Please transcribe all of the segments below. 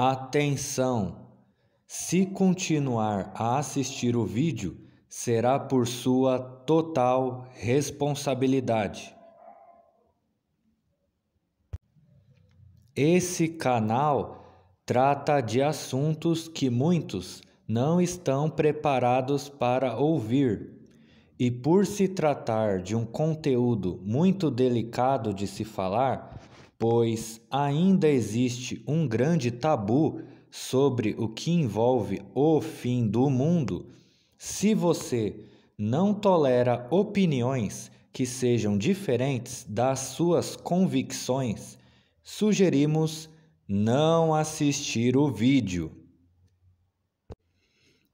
Atenção! Se continuar a assistir o vídeo, será por sua total responsabilidade. Esse canal trata de assuntos que muitos não estão preparados para ouvir. E por se tratar de um conteúdo muito delicado de se falar, pois ainda existe um grande tabu sobre o que envolve o fim do mundo, se você não tolera opiniões que sejam diferentes das suas convicções, sugerimos não assistir o vídeo.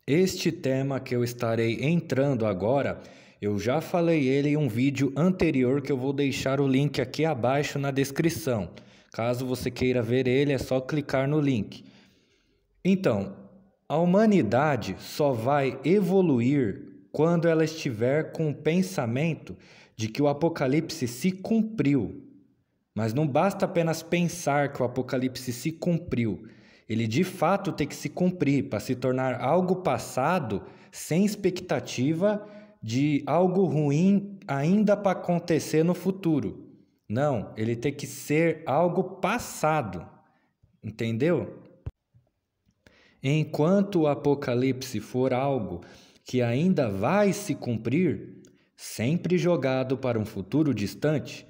Este tema que eu estarei entrando agora, eu já falei ele em um vídeo anterior que eu vou deixar o link aqui abaixo na descrição. Caso você queira ver ele, é só clicar no link. Então, a humanidade só vai evoluir quando ela estiver com o pensamento de que o Apocalipse se cumpriu. Mas não basta apenas pensar que o Apocalipse se cumpriu. Ele de fato tem que se cumprir para se tornar algo passado sem expectativa de algo ruim ainda para acontecer no futuro. Não, ele tem que ser algo passado. Entendeu? Enquanto o Apocalipse for algo que ainda vai se cumprir, sempre jogado para um futuro distante,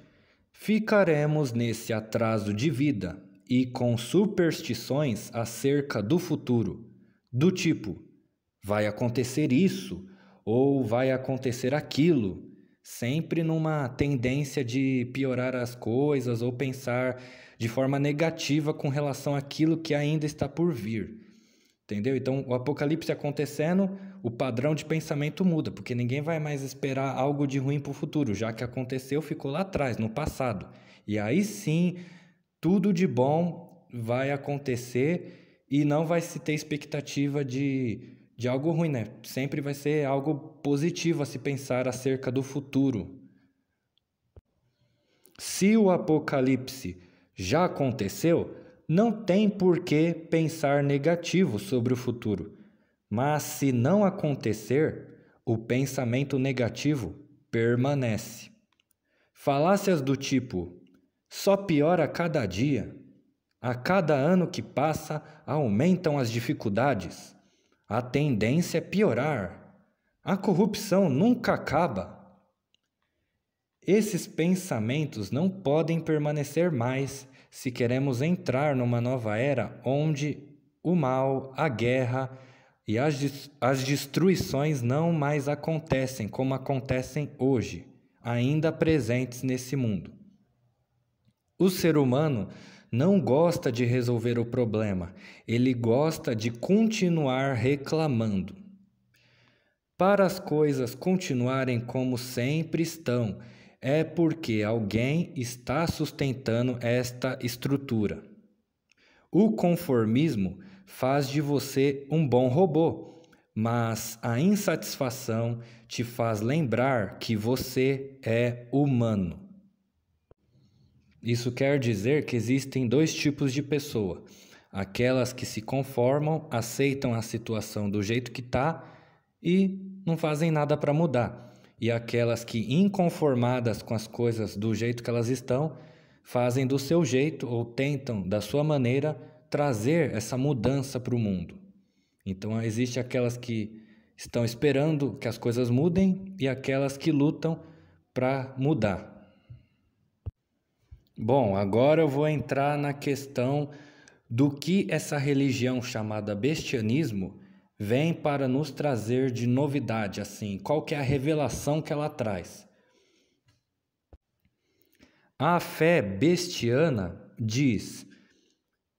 ficaremos nesse atraso de vida e com superstições acerca do futuro, do tipo, vai acontecer isso ou vai acontecer aquilo, sempre numa tendência de piorar as coisas ou pensar de forma negativa com relação àquilo que ainda está por vir. Entendeu? Então, o Apocalipse acontecendo, o padrão de pensamento muda, porque ninguém vai mais esperar algo de ruim para o futuro, já que aconteceu, ficou lá atrás, no passado. E aí sim, tudo de bom vai acontecer e não vai se ter expectativa de algo ruim, né? Sempre vai ser algo positivo a se pensar acerca do futuro. Se o Apocalipse já aconteceu, não tem por que pensar negativo sobre o futuro. Mas se não acontecer, o pensamento negativo permanece. Falácias do tipo, só piora a cada dia, a cada ano que passa aumentam as dificuldades, a tendência é piorar, a corrupção nunca acaba. Esses pensamentos não podem permanecer mais se queremos entrar numa nova era onde o mal, a guerra e as destruições não mais acontecem como acontecem hoje, ainda presentes nesse mundo. O ser humano não gosta de resolver o problema, ele gosta de continuar reclamando. Para as coisas continuarem como sempre estão, é porque alguém está sustentando esta estrutura. O conformismo faz de você um bom robô, mas a insatisfação te faz lembrar que você é humano. Isso quer dizer que existem dois tipos de pessoa: aquelas que se conformam, aceitam a situação do jeito que está e não fazem nada para mudar. E aquelas que, inconformadas com as coisas do jeito que elas estão, fazem do seu jeito ou tentam, da sua maneira, trazer essa mudança para o mundo. Então, existe aquelas que estão esperando que as coisas mudem e aquelas que lutam para mudar. Bom, agora eu vou entrar na questão do que essa religião chamada bestianismo vem para nos trazer de novidade, assim, qual que é a revelação que ela traz? A fé bestiana diz: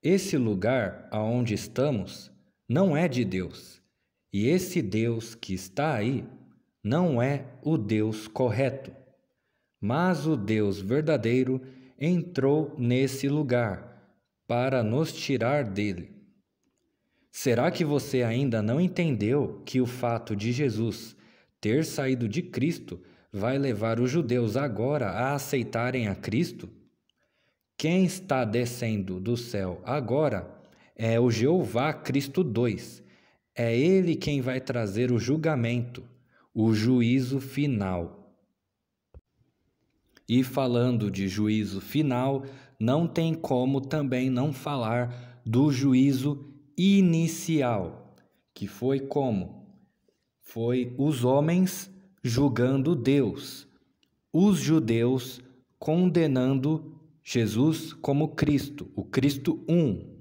esse lugar aonde estamos não é de Deus, e esse Deus que está aí não é o Deus correto, mas o Deus verdadeiro entrou nesse lugar para nos tirar dele. Será que você ainda não entendeu que o fato de Jesus ter saído de Cristo vai levar os judeus agora a aceitarem a Cristo? Quem está descendo do céu agora é o Jeová Cristo 2. É ele quem vai trazer o julgamento, o juízo final. E falando de juízo final, não tem como também não falar do juízo inicial, que foi como? Foi os homens julgando Deus, os judeus condenando Jesus como Cristo, o Cristo 1.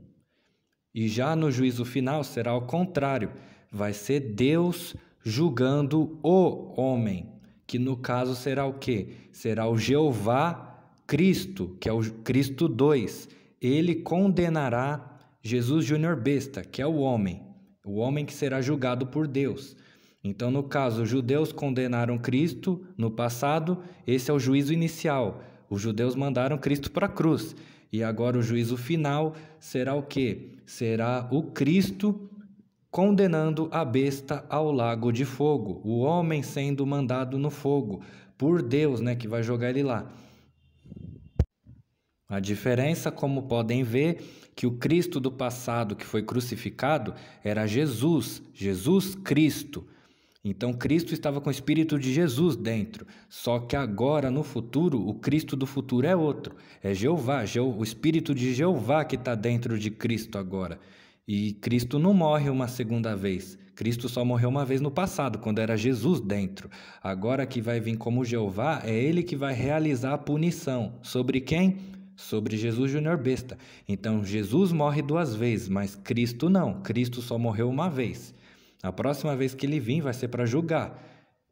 E já no juízo final será o contrário, vai ser Deus julgando o homem, que no caso será o quê? Será o Jeová Cristo, que é o Cristo 2. Ele condenará Jesus Júnior Besta, que é o homem que será julgado por Deus. Então, no caso, os judeus condenaram Cristo no passado, esse é o juízo inicial. Os judeus mandaram Cristo para a cruz. E agora o juízo final será o quê? Será o Cristo condenando a besta ao lago de fogo. O homem sendo mandado no fogo por Deus, né, que vai jogar ele lá. A diferença, como podem ver, que o Cristo do passado que foi crucificado era Jesus, Jesus Cristo. Então Cristo estava com o Espírito de Jesus dentro, só que agora no futuro, o Cristo do futuro é outro, é Jeová, o Espírito de Jeová que está dentro de Cristo agora. E Cristo não morre uma segunda vez, Cristo só morreu uma vez no passado, quando era Jesus dentro. Agora que vai vir como Jeová, é Ele que vai realizar a punição. Sobre quem? Sobre Jesus Júnior Besta. Então Jesus morre 2 vezes, mas Cristo não, Cristo só morreu uma vez. A próxima vez que ele vir vai ser para julgar.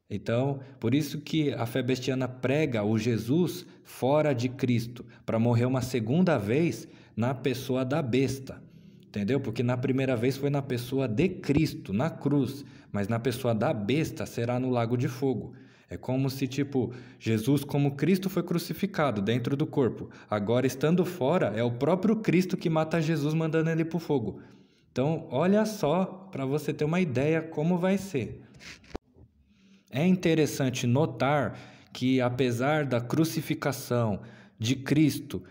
Então, por isso que a fé bestiana prega o Jesus fora de Cristo, para morrer uma segunda vez na pessoa da besta. Entendeu? Porque na primeira vez foi na pessoa de Cristo, na cruz, mas na pessoa da besta será no lago de fogo. É como se, Jesus como Cristo foi crucificado dentro do corpo. Agora, estando fora, é o próprio Cristo que mata Jesus mandando ele para o fogo. Então, olha só para você ter uma ideia como vai ser. É interessante notar que, apesar da crucificação de Cristo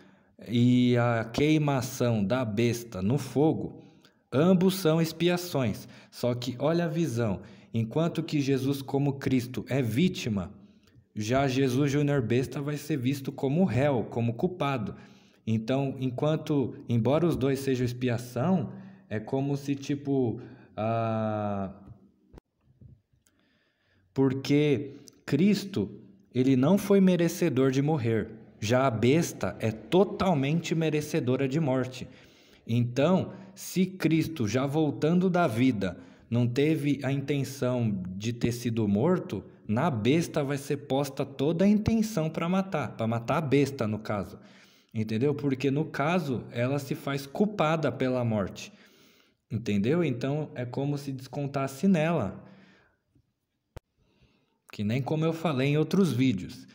e a queimação da besta no fogo, ambos são expiações. Só que olha a visão, enquanto que Jesus como Cristo é vítima, já Jesus Júnior Besta vai ser visto como réu, como culpado. Então, embora os dois sejam expiação, é como se, porque Cristo, ele não foi merecedor de morrer. Já a besta é totalmente merecedora de morte. Então, se Cristo, já voltando da vida, não teve a intenção de ter sido morto, na besta vai ser posta toda a intenção para matar a besta, no caso. Entendeu? Porque, no caso, ela se faz culpada pela morte. Entendeu? Então é como se descontasse nela. Que nem como eu falei em outros vídeos.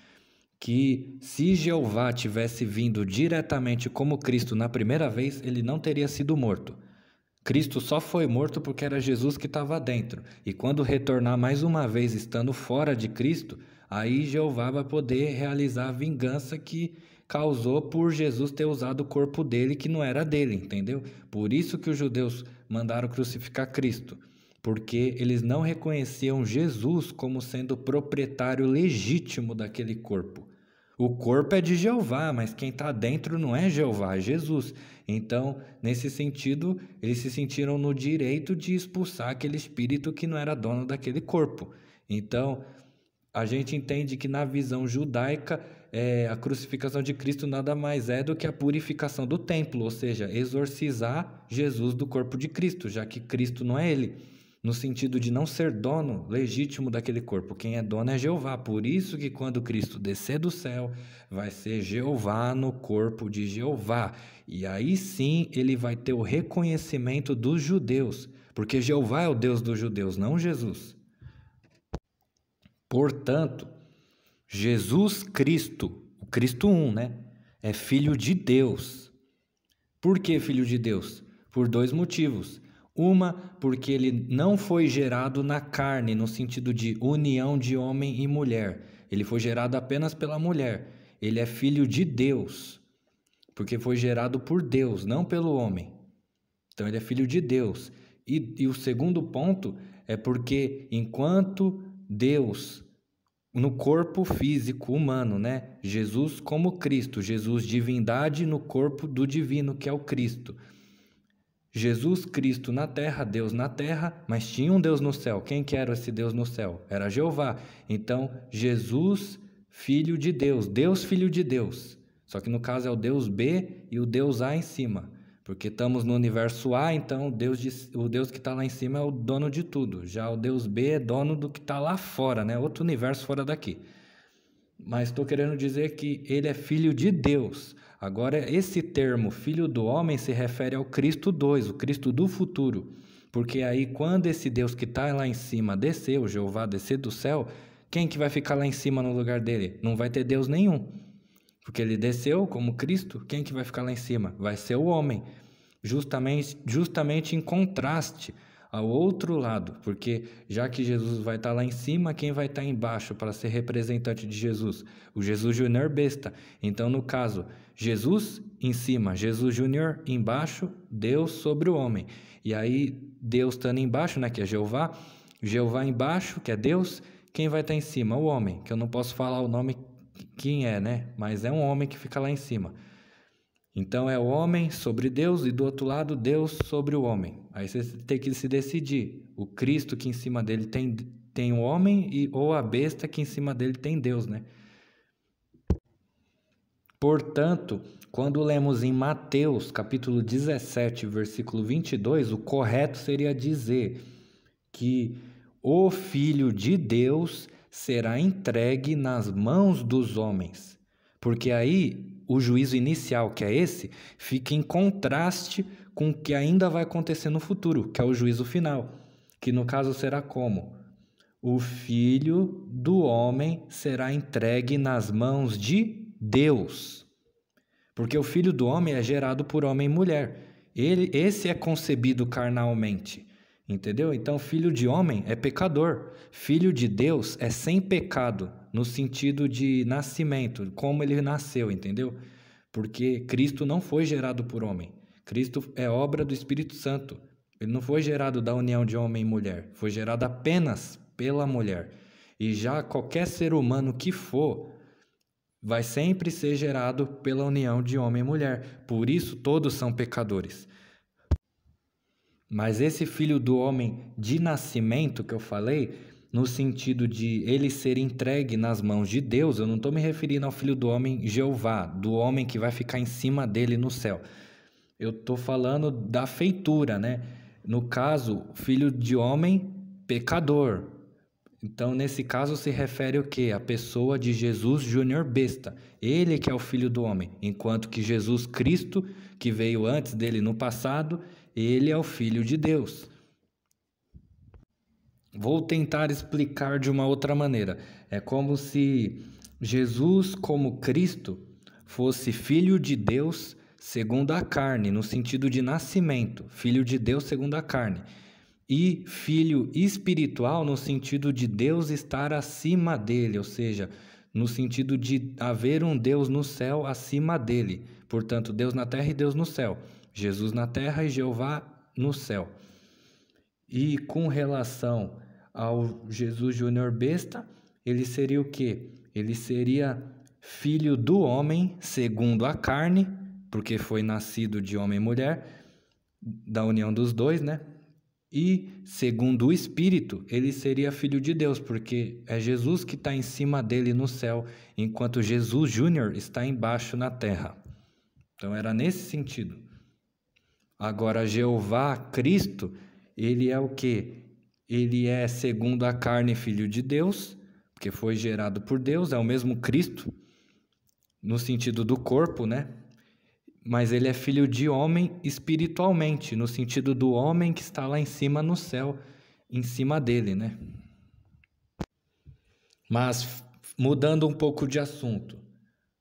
Que se Jeová tivesse vindo diretamente como Cristo na primeira vez, ele não teria sido morto. Cristo só foi morto porque era Jesus que estava dentro. E quando retornar mais uma vez estando fora de Cristo, aí Jeová vai poder realizar a vingança que causou por Jesus ter usado o corpo dele que não era dele, entendeu? Por isso que os judeus mandaram crucificar Cristo, porque eles não reconheciam Jesus como sendo proprietário legítimo daquele corpo. O corpo é de Jeová, mas quem está dentro não é Jeová, é Jesus. Então, nesse sentido, eles se sentiram no direito de expulsar aquele espírito que não era dono daquele corpo. Então, a gente entende que na visão judaica, a crucificação de Cristo nada mais é do que a purificação do templo, ou seja, exorcizar Jesus do corpo de Cristo, já que Cristo não é ele, no sentido de não ser dono legítimo daquele corpo. Quem é dono é Jeová. Por isso que quando Cristo descer do céu, vai ser Jeová no corpo de Jeová. E aí sim ele vai ter o reconhecimento dos judeus, porque Jeová é o Deus dos judeus, não Jesus. Portanto, Jesus Cristo, o Cristo 1, é filho de Deus. Por que filho de Deus? Por 2 motivos. Uma, porque ele não foi gerado na carne, no sentido de união de homem e mulher. Ele foi gerado apenas pela mulher. Ele é filho de Deus, porque foi gerado por Deus, não pelo homem. Então ele é filho de Deus. E o segundo ponto é porque enquanto Deus, no corpo físico humano, né? Jesus como Cristo, Jesus divindade no corpo do divino, que é o Cristo. Jesus Cristo na terra, Deus na terra, mas tinha um Deus no céu. Quem que era esse Deus no céu? Era Jeová. Então, Jesus, filho de Deus, Deus filho de Deus. Só que no caso é o Deus B e o Deus A em cima. Porque estamos no universo A, então o Deus que está lá em cima é o dono de tudo. Já o Deus B é dono do que está lá fora, né? Outro universo fora daqui. Mas estou querendo dizer que ele é filho de Deus. Agora, esse termo filho do homem se refere ao Cristo 2, o Cristo do futuro. Porque aí, quando esse Deus que está lá em cima descer, o Jeová descer do céu, quem que vai ficar lá em cima no lugar dele? Não vai ter Deus nenhum. Porque ele desceu como Cristo, quem que vai ficar lá em cima? Vai ser o homem. Justamente em contraste ao outro lado, porque já que Jesus vai estar lá em cima, quem vai estar embaixo para ser representante de Jesus? O Jesus Júnior besta. Então, no caso, Jesus em cima, Jesus Júnior embaixo, Deus sobre o homem. E aí, Deus estando embaixo, né, que é Jeová, Jeová embaixo, que é Deus, quem vai estar em cima? O homem, que eu não posso falar o nome quem é, né? Mas é um homem que fica lá em cima. Então é o homem sobre Deus e do outro lado Deus sobre o homem. Aí você tem que se decidir. O Cristo que em cima dele tem o homem ou a besta que em cima dele tem Deus, né? Portanto, quando lemos em Mateus capítulo 17, versículo 22, o correto seria dizer que o Filho de Deus será entregue nas mãos dos homens. Porque aí o juízo inicial, que é esse, fica em contraste com o que ainda vai acontecer no futuro, que é o juízo final, que no caso será como? O Filho do homem será entregue nas mãos de Deus. Porque o Filho do homem é gerado por homem e mulher. Esse é concebido carnalmente. Entendeu? Então, filho de homem é pecador. Filho de Deus é sem pecado, no sentido de nascimento, como ele nasceu, entendeu? Porque Cristo não foi gerado por homem. Cristo é obra do Espírito Santo. Ele não foi gerado da união de homem e mulher. Foi gerado apenas pela mulher. E já qualquer ser humano que for, vai sempre ser gerado pela união de homem e mulher. Por isso, todos são pecadores. Mas esse filho do homem de nascimento que eu falei, no sentido de ele ser entregue nas mãos de Deus, eu não estou me referindo ao filho do homem Jeová, do homem que vai ficar em cima dele no céu. Eu estou falando da feitura, né? No caso, filho de homem pecador. Então, nesse caso, se refere o quê? A pessoa de Jesus Júnior besta. Ele que é o filho do homem, enquanto que Jesus Cristo, que veio antes dele no passado, ele é o Filho de Deus. Vou tentar explicar de uma outra maneira. É como se Jesus, como Cristo, fosse Filho de Deus segundo a carne, no sentido de nascimento. Filho de Deus segundo a carne. E Filho espiritual no sentido de Deus estar acima dele, ou seja, no sentido de haver um Deus no céu acima dele. Portanto, Deus na terra e Deus no céu. Jesus na terra e Jeová no céu. E com relação ao Jesus Júnior besta, ele seria o quê? Ele seria filho do homem segundo a carne, porque foi nascido de homem e mulher, da união dos dois, né? E segundo o Espírito, ele seria filho de Deus, porque é Jesus que está em cima dele no céu, enquanto Jesus Júnior está embaixo na terra. Então era nesse sentido. Agora, Jeová, Cristo, ele é o quê? Ele é, segundo a carne, filho de Deus, porque foi gerado por Deus, é o mesmo Cristo, no sentido do corpo, né? Mas ele é filho de homem espiritualmente, no sentido do homem que está lá em cima no céu, em cima dele, né? Mas, mudando um pouco de assunto.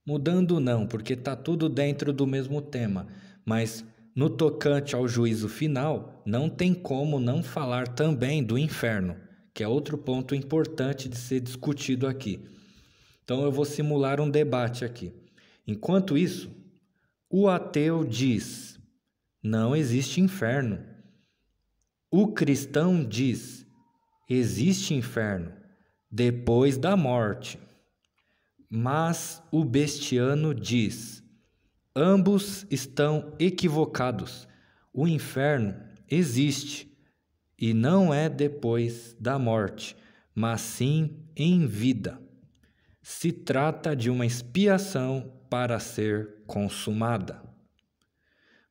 Mudando não, porque está tudo dentro do mesmo tema, mas no tocante ao juízo final, não tem como não falar também do inferno, que é outro ponto importante de ser discutido aqui. Então eu vou simular um debate aqui. Enquanto isso, o ateu diz: não existe inferno. O cristão diz: existe inferno depois da morte. Mas o bestiano diz: ambos estão equivocados. O inferno existe e não é depois da morte, mas sim em vida. Se trata de uma expiação para ser consumada.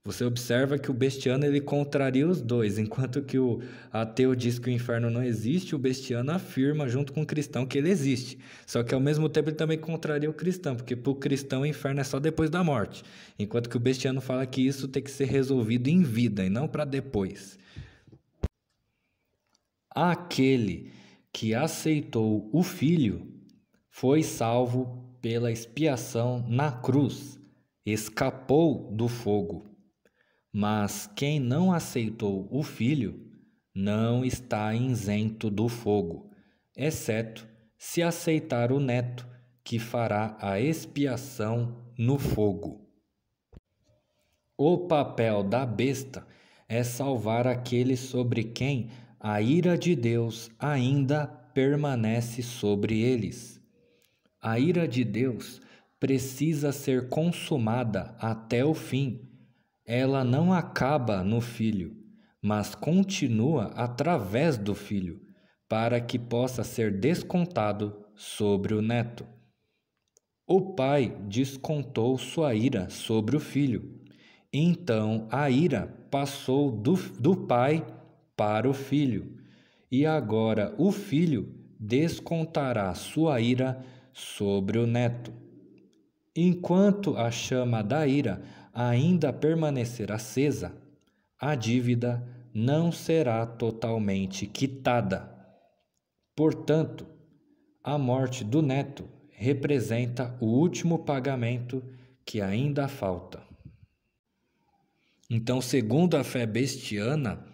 Você observa que o bestiano ele contraria os dois, enquanto que o ateu diz que o inferno não existe, o bestiano afirma junto com o cristão que ele existe. Só que ao mesmo tempo ele também contraria o cristão, porque para o cristão o inferno é só depois da morte, enquanto que o bestiano fala que isso tem que ser resolvido em vida e não para depois. Aquele que aceitou o Filho foi salvo pela expiação na cruz, escapou do fogo. Mas quem não aceitou o Filho não está isento do fogo, exceto se aceitar o Neto, que fará a expiação no fogo. O papel da besta é salvar aqueles sobre quem a ira de Deus ainda permanece sobre eles. A ira de Deus precisa ser consumada até o fim. Ela não acaba no Filho, mas continua através do Filho, para que possa ser descontado sobre o Neto. O Pai descontou sua ira sobre o Filho. Então a ira passou do Pai para o Filho, e agora o Filho descontará sua ira sobre o Neto. Enquanto a chama da ira ainda permanecer acesa, a dívida não será totalmente quitada. Portanto, a morte do neto representa o último pagamento que ainda falta. Então, segundo a fé bestiana,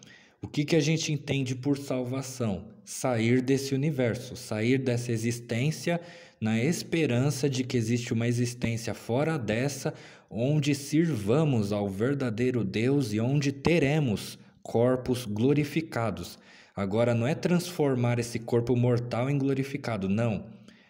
o que a gente entende por salvação? Sair desse universo, sair dessa existência na esperança de que existe uma existência fora dessa, onde sirvamos ao verdadeiro Deus e onde teremos corpos glorificados. Agora, não é transformar esse corpo mortal em glorificado, não.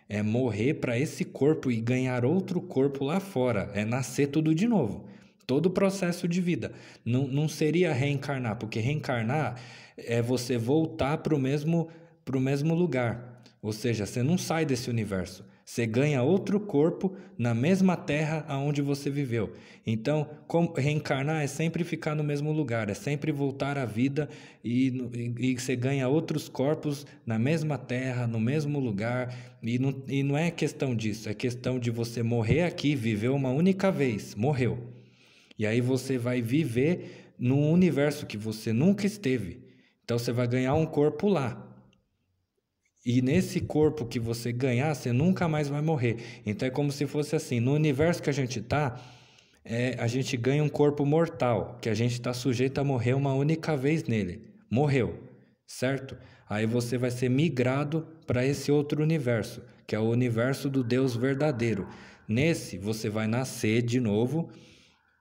É morrer para esse corpo e ganhar outro corpo lá fora. É nascer tudo de novo. Todo o processo de vida. Não seria reencarnar, porque reencarnar é você voltar para o mesmo lugar. Ou seja, você não sai desse universo. Você ganha outro corpo na mesma terra aonde você viveu. Então, reencarnar é sempre ficar no mesmo lugar, é sempre voltar à vida e você ganha outros corpos na mesma terra, no mesmo lugar. E não é questão disso, é questão de você morrer aqui, viver uma única vez, morreu. E aí você vai viver num universo que você nunca esteve. Então você vai ganhar um corpo lá. E nesse corpo que você ganhar, você nunca mais vai morrer. Então é como se fosse assim, no universo que a gente está, a gente ganha um corpo mortal, que a gente está sujeito a morrer uma única vez nele. Morreu, certo? Aí você vai ser migrado para esse outro universo, que é o universo do Deus verdadeiro. Nesse, você vai nascer de novo.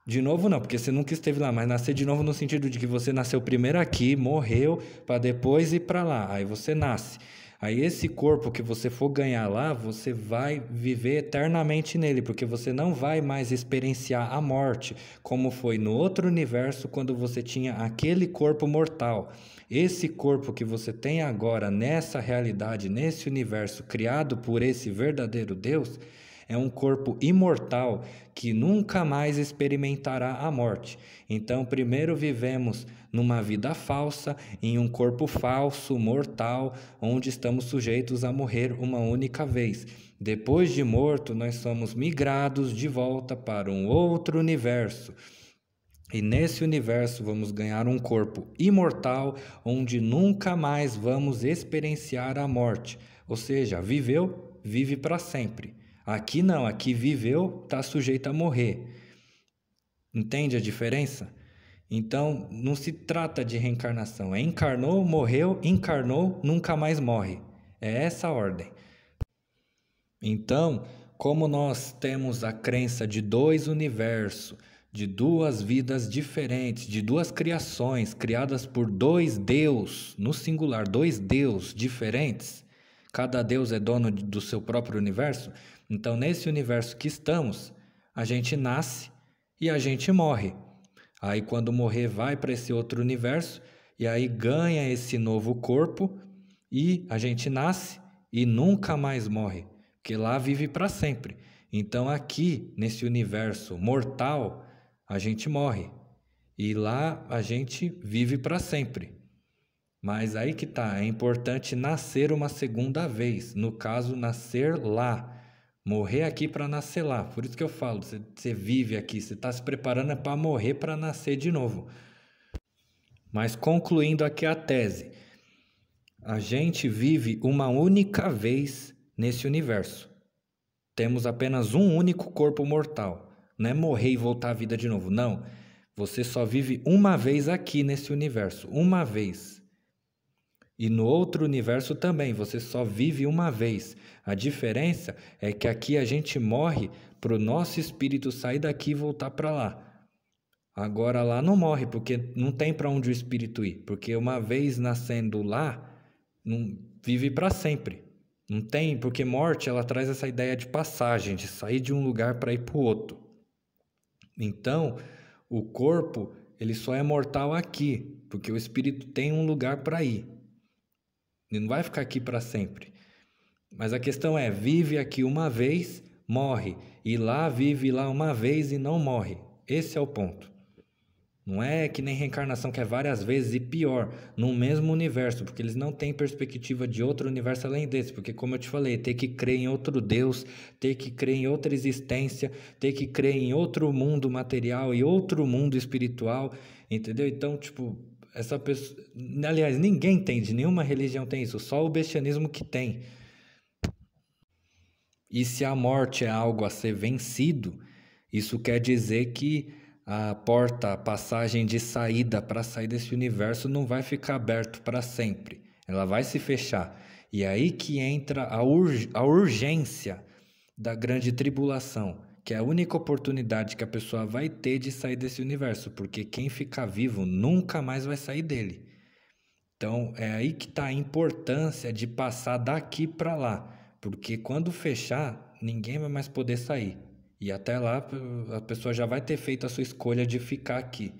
De novo não, porque você nunca esteve lá, mas nascer de novo no sentido de que você nasceu primeiro aqui, morreu, para depois ir para lá. Aí você nasce. Aí esse corpo que você for ganhar lá, você vai viver eternamente nele, porque você não vai mais experienciar a morte, como foi no outro universo quando você tinha aquele corpo mortal. Esse corpo que você tem agora nessa realidade, nesse universo criado por esse verdadeiro Deus, é um corpo imortal que nunca mais experimentará a morte. Então, primeiro vivemos numa vida falsa, em um corpo falso, mortal, onde estamos sujeitos a morrer uma única vez. Depois de morto, nós somos migrados de volta para um outro universo. E nesse universo vamos ganhar um corpo imortal, onde nunca mais vamos experienciar a morte. Ou seja, viveu, vive para sempre. Aqui não, aqui viveu, está sujeito a morrer. Entende a diferença? Então, não se trata de reencarnação. É encarnou, morreu, encarnou, nunca mais morre. É essa a ordem. Então, como nós temos a crença de dois universos, de duas vidas diferentes, de duas criações criadas por dois Deus, no singular, dois Deus diferentes. Cada Deus é dono do seu próprio universo. Então, nesse universo que estamos, a gente nasce e a gente morre. Aí, quando morrer, vai para esse outro universo e aí ganha esse novo corpo e a gente nasce e nunca mais morre, porque lá vive para sempre. Então, aqui, nesse universo mortal, a gente morre e lá a gente vive para sempre. Mas aí que tá, é importante nascer uma segunda vez, no caso, nascer lá, morrer aqui para nascer lá. Por isso que eu falo, você vive aqui, você está se preparando para morrer para nascer de novo. Mas concluindo aqui a tese, a gente vive uma única vez nesse universo. Temos apenas um único corpo mortal. Não é morrer e voltar à vida de novo. Não. Você só vive uma vez aqui nesse universo. Uma vez. E no outro universo também. Você só vive uma vez. A diferença é que aqui a gente morre para o nosso espírito sair daqui e voltar para lá. Agora lá não morre, porque não tem para onde o espírito ir. Porque uma vez nascendo lá, não vive para sempre. Não tem, porque morte ela traz essa ideia de passagem, de sair de um lugar para ir para o outro. Então, o corpo ele só é mortal aqui, porque o espírito tem um lugar para ir. Ele não vai ficar aqui para sempre. Mas a questão é, vive aqui uma vez, morre, e lá vive lá uma vez e não morre. Esse é o ponto. Não é que nem reencarnação, que é várias vezes e pior, no mesmo universo, porque eles não têm perspectiva de outro universo além desse, porque como eu te falei, ter que crer em outro Deus, ter que crer em outra existência, ter que crer em outro mundo material e outro mundo espiritual, entendeu? Então, tipo, essa pessoa... Aliás, ninguém tem, de nenhuma religião tem isso, só o bestianismo que tem. E se a morte é algo a ser vencido, isso quer dizer que a porta, a passagem de saída para sair desse universo não vai ficar aberto para sempre. Ela vai se fechar. E é aí que entra a urgência da grande tribulação, que é a única oportunidade que a pessoa vai ter de sair desse universo, porque quem ficar vivo nunca mais vai sair dele. Então, é aí que está a importância de passar daqui para lá, porque quando fechar, ninguém vai mais poder sair. E até lá, a pessoa já vai ter feito a sua escolha de ficar aqui.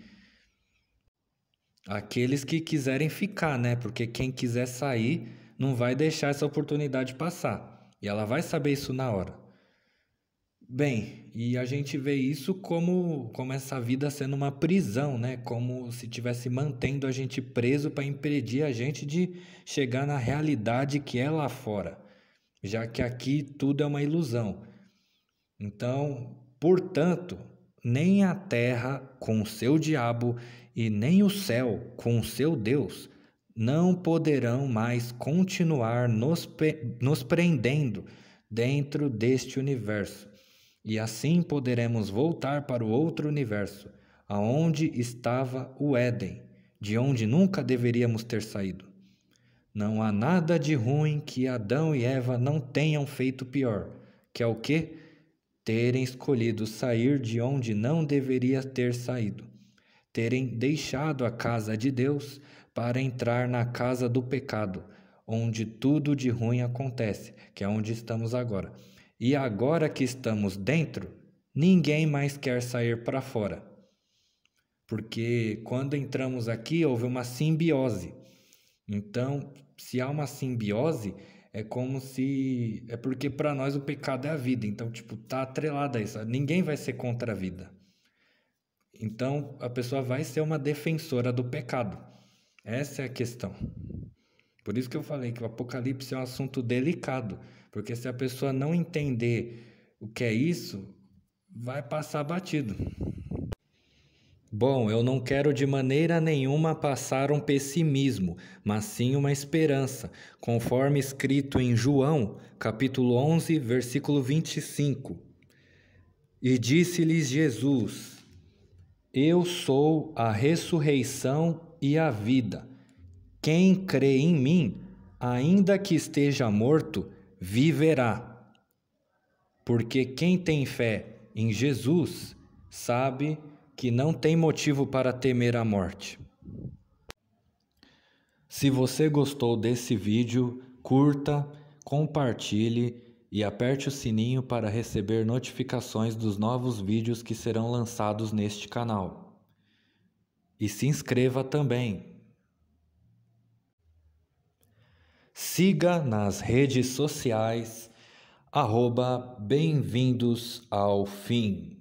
Aqueles que quiserem ficar, né? Porque quem quiser sair não vai deixar essa oportunidade passar. E ela vai saber isso na hora. Bem, e a gente vê isso como essa vida sendo uma prisão, né? Como se estivesse mantendo a gente preso para impedir a gente de chegar na realidade que é lá fora. Já que aqui tudo é uma ilusão. Então, portanto, nem a terra com o seu diabo e nem o céu com o seu Deus não poderão mais continuar nos prendendo dentro deste universo. E assim poderemos voltar para o outro universo, aonde estava o Éden, de onde nunca deveríamos ter saído. Não há nada de ruim que Adão e Eva não tenham feito pior, que é o quê? Terem escolhido sair de onde não deveria ter saído, terem deixado a casa de Deus para entrar na casa do pecado, onde tudo de ruim acontece, que é onde estamos agora. E agora que estamos dentro, ninguém mais quer sair para fora. Porque quando entramos aqui, houve uma simbiose. Então, se há uma simbiose, é como se... É porque para nós o pecado é a vida. Então, tipo, tá atrelado a isso. Ninguém vai ser contra a vida. Então, a pessoa vai ser uma defensora do pecado. Essa é a questão. Por isso que eu falei que o Apocalipse é um assunto delicado. Porque se a pessoa não entender o que é isso, vai passar batido. Bom, eu não quero de maneira nenhuma passar um pessimismo, mas sim uma esperança, conforme escrito em João, capítulo 11, versículo 25. E disse-lhes Jesus: Eu sou a ressurreição e a vida. Quem crê em mim, ainda que esteja morto, viverá. Porque quem tem fé em Jesus sabe que não tem motivo para temer a morte. Se você gostou desse vídeo, curta, compartilhe e aperte o sininho para receber notificações dos novos vídeos que serão lançados neste canal. E se inscreva também. Siga nas redes sociais, @bem-vindos ao fim.